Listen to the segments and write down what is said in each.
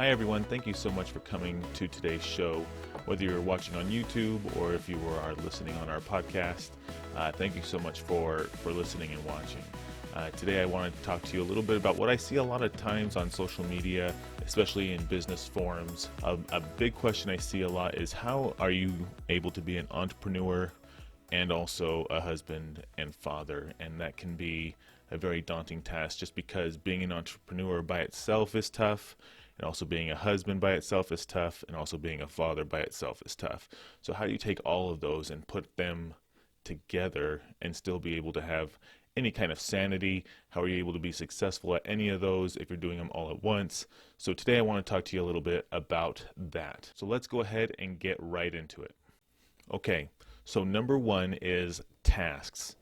Hi everyone, thank you so much for coming to today's show. Whether you're watching on YouTube or if you are listening on our podcast, thank you so much for listening and watching. Today I want to talk to you a little bit about what I see a lot of times on social media, especially in business forums. A big question I see a lot is, how are you able to be an entrepreneur and also a husband and father? And that can be a very daunting task, just because being an entrepreneur by itself is tough, and also being a husband by itself is tough, and also being a father by itself is tough. So how do you take all of those and put them together and still be able to have any kind of sanity? How are you able to be successful at any of those if you're doing them all at once? So today I want to talk to you a little bit about that. So let's go ahead and get right into it. Okay, so number one is tasks.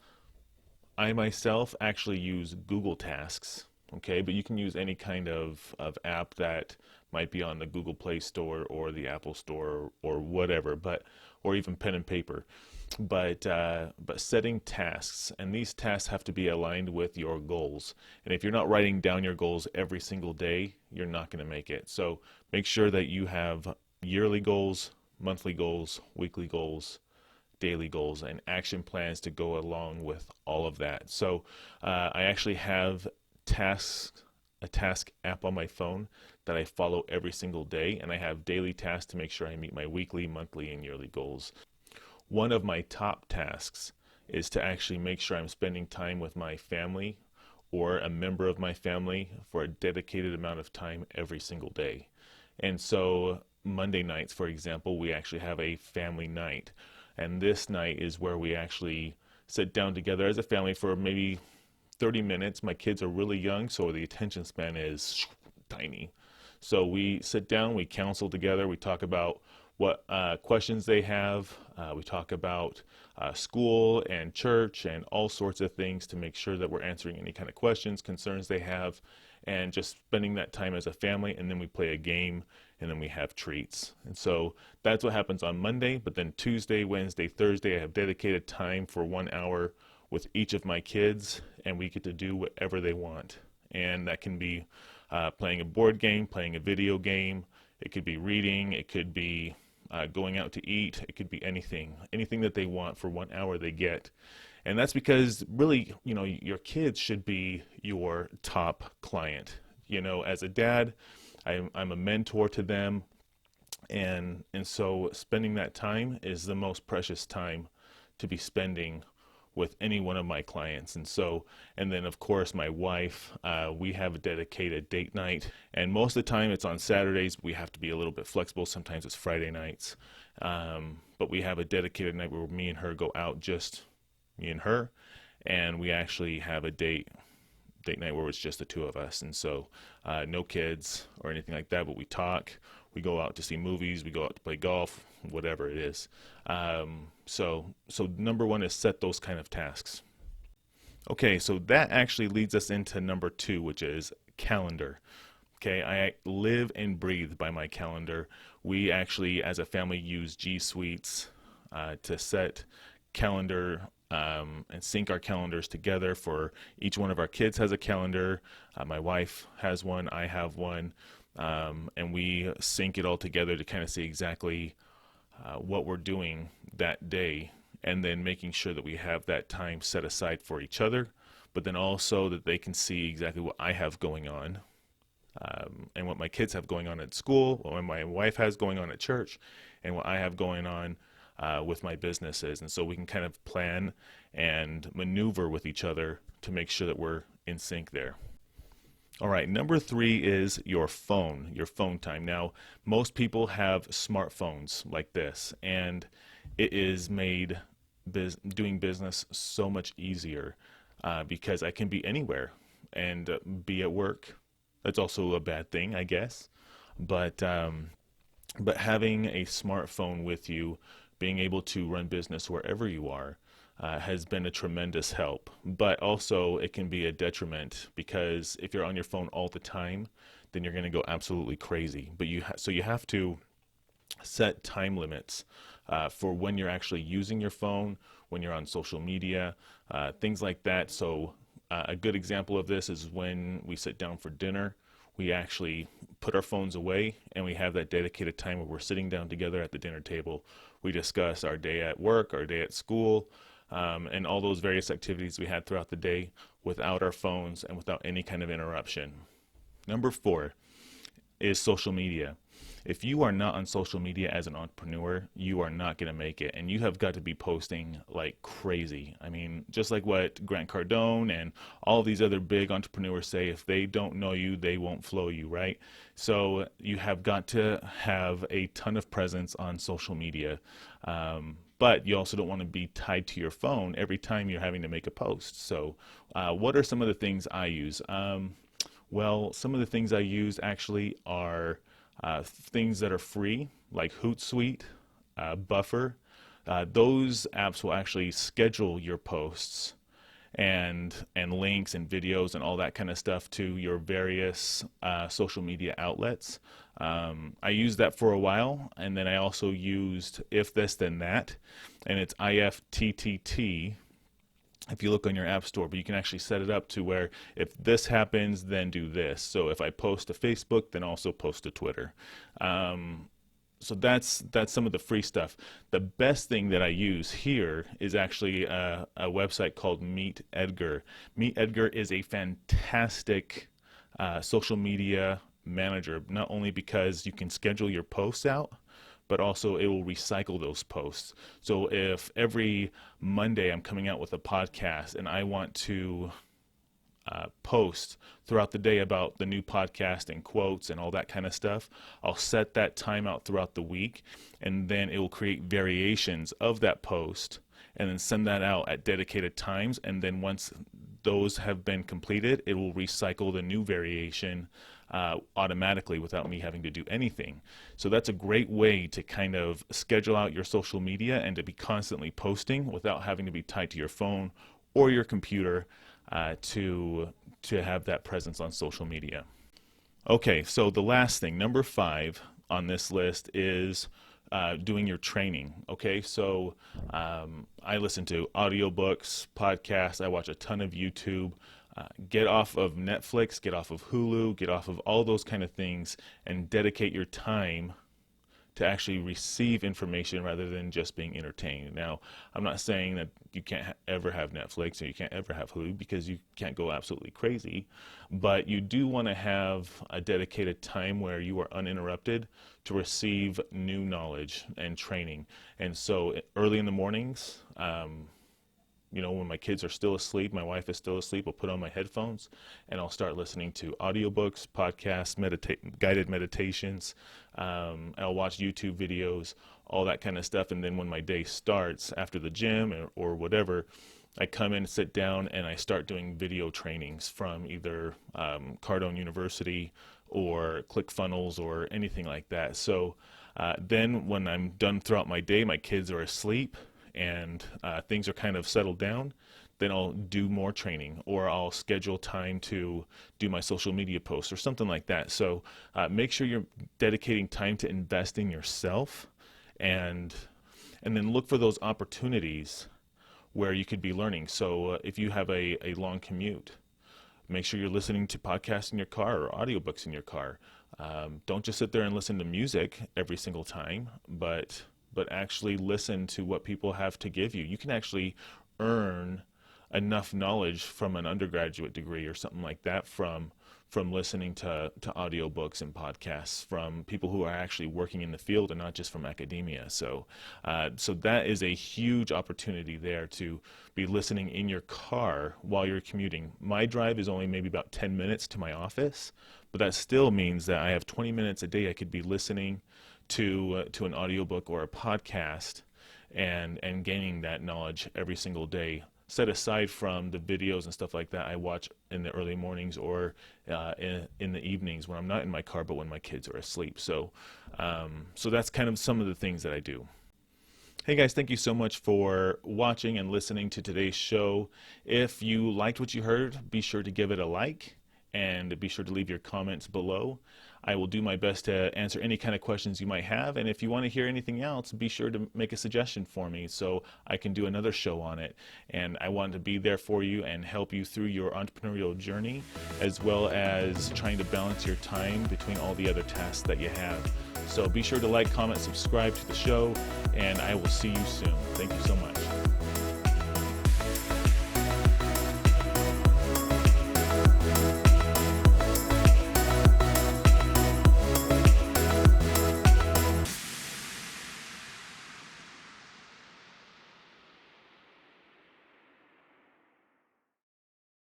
I myself actually use Google Tasks, okay, but you can use any kind of app that might be on the Google Play Store or the Apple Store or whatever, or even pen and paper. But setting tasks, and these tasks have to be aligned with your goals. And if you're not writing down your goals every single day, you're not going to make it. So make sure that you have yearly goals, monthly goals, weekly goals, daily goals, and action plans to go along with all of that. So I actually have a task app on my phone that I follow every single day, and I have daily tasks to make sure I meet my weekly, monthly, and yearly goals. One of my top tasks is to actually make sure I'm spending time with my family or a member of my family for a dedicated amount of time every single day. And so Monday nights, for example, we actually have a family night. And this night is where we actually sit down together as a family for maybe 30 minutes. My kids are really young, so the attention span is tiny. So we sit down, we counsel together, we talk about what questions they have. We talk about school and church and all sorts of things to make sure that we're answering any kind of questions, concerns they have, and just spending that time as a family. And then we play a game, and then we have treats. And so that's what happens on Monday. But then Tuesday, Wednesday, Thursday, I have dedicated time for 1 hour with each of my kids, and we get to do whatever they want. And that can be playing a board game, playing a video game. It could be reading. It could be going out to eat. It could be anything that they want for 1 hour they get. And that's because really, your kids should be your top client. As a dad, I'm a mentor to them. And so spending that time is the most precious time to be spending with any one of my clients. And then of course my wife, we have a dedicated date night, and most of the time it's on Saturdays. We have to be a little bit flexible. Sometimes it's Friday nights, but we have a dedicated night where me and her go out, just me and her, and we actually have a date night where it's just the two of us. And so no kids or anything like that, but we talk, we go out to see movies, we go out to play golf, whatever it is. So number one is set those kind of tasks. Okay, so that actually leads us into number two, which is calendar. Okay, I live and breathe by my calendar. We actually, as a family, use G Suites to set calendar and sync our calendars together. For each one of our kids has a calendar. My wife has one, I have one, and we sync it all together to kind of see exactly what we're doing that day, and then making sure that we have that time set aside for each other, but then also that they can see exactly what I have going on, and what my kids have going on at school, what my wife has going on at church, and what I have going on with my businesses. And so we can kind of plan and maneuver with each other to make sure that we're in sync there. All right, number three is your phone time. Now, most people have smartphones like this, and it is made doing business so much easier because I can be anywhere and be at work. That's also a bad thing, I guess. But having a smartphone with you, being able to run business wherever you are, has been a tremendous help. But also it can be a detriment, because if you're on your phone all the time, then you're going to go absolutely crazy. But so you have to set time limits for when you're actually using your phone, when you're on social media, things like that. So a good example of this is when we sit down for dinner. we actually put our phones away and we have that dedicated time where we're sitting down together at the dinner table. We discuss our day at work, our day at school, and all those various activities we had throughout the day without our phones and without any kind of interruption. Number 4 is social media. If you are not on social media as an entrepreneur, you are not going to make it. And you have got to be posting like crazy. I mean, just like what Grant Cardone and all these other big entrepreneurs say, if they don't know you, they won't flow you, right? So you have got to have a ton of presence on social media. But you also don't want to be tied to your phone every time you're having to make a post. So what are some of the things I use? Well, some of the things I use actually are things that are free, like Hootsuite, Buffer. Those apps will actually schedule your posts and links and videos and all that kind of stuff to your various social media outlets. I used that for a while, and then I also used If This Then That, and it's IFTTT. If you look on your app store, but you can actually set it up to where if this happens, then do this. So if I post to Facebook, then also post to Twitter. So that's some of the free stuff. The best thing that I use here is actually a website called Meet Edgar. Meet Edgar is a fantastic social media manager, not only because you can schedule your posts out, but also it will recycle those posts. So if every Monday I'm coming out with a podcast and I want to post throughout the day about the new podcast and quotes and all that kind of stuff, I'll set that time out throughout the week, and then it will create variations of that post and then send that out at dedicated times. And then once those have been completed, it will recycle the new variation automatically without me having to do anything. So that's a great way to kind of schedule out your social media and to be constantly posting without having to be tied to your phone or your computer to have that presence on social media. Okay, so the last thing, number 5 on this list is doing your training. Okay, so I listen to audiobooks, podcasts, I watch a ton of YouTube. Get off of Netflix, get off of Hulu, get off of all those kind of things, and dedicate your time to actually receive information rather than just being entertained. Now, I'm not saying that you can't ever have Netflix or you can't ever have Hulu, because you can't go absolutely crazy, but you do want to have a dedicated time where you are uninterrupted to receive new knowledge and training. And so early in the mornings, when my kids are still asleep, my wife is still asleep, I'll put on my headphones and I'll start listening to audiobooks, podcasts, guided meditations. I'll watch YouTube videos, all that kind of stuff. And then when my day starts after the gym or whatever, I come in, sit down, and I start doing video trainings from either Cardone University or ClickFunnels or anything like that. So then when I'm done throughout my day, my kids are asleep, and things are kind of settled down, then I'll do more training, or I'll schedule time to do my social media posts or something like that. So make sure you're dedicating time to invest in yourself, and then look for those opportunities where you could be learning. So if you have a long commute, make sure you're listening to podcasts in your car or audiobooks in your car. Don't just sit there and listen to music every single time, but actually listen to what people have to give you. You can actually earn enough knowledge from an undergraduate degree or something like that from listening to audiobooks and podcasts from people who are actually working in the field and not just from academia. So that is a huge opportunity there, to be listening in your car while you're commuting. My drive is only maybe about 10 minutes to my office, but that still means that I have 20 minutes a day I could be listening to an audiobook or a podcast and gaining that knowledge every single day, set aside from the videos and stuff like that I watch in the early mornings or in the evenings when I'm not in my car but when my kids are asleep. So that's kind of some of the things that I do. Hey guys, thank you so much for watching and listening to today's show. If you liked what you heard, be sure to give it a like, and be sure to leave your comments below. I will do my best to answer any kind of questions you might have. And if you want to hear anything else, be sure to make a suggestion for me so I can do another show on it. And I want to be there for you and help you through your entrepreneurial journey, as well as trying to balance your time between all the other tasks that you have. So be sure to like, comment, subscribe to the show, and I will see you soon. Thank you so much.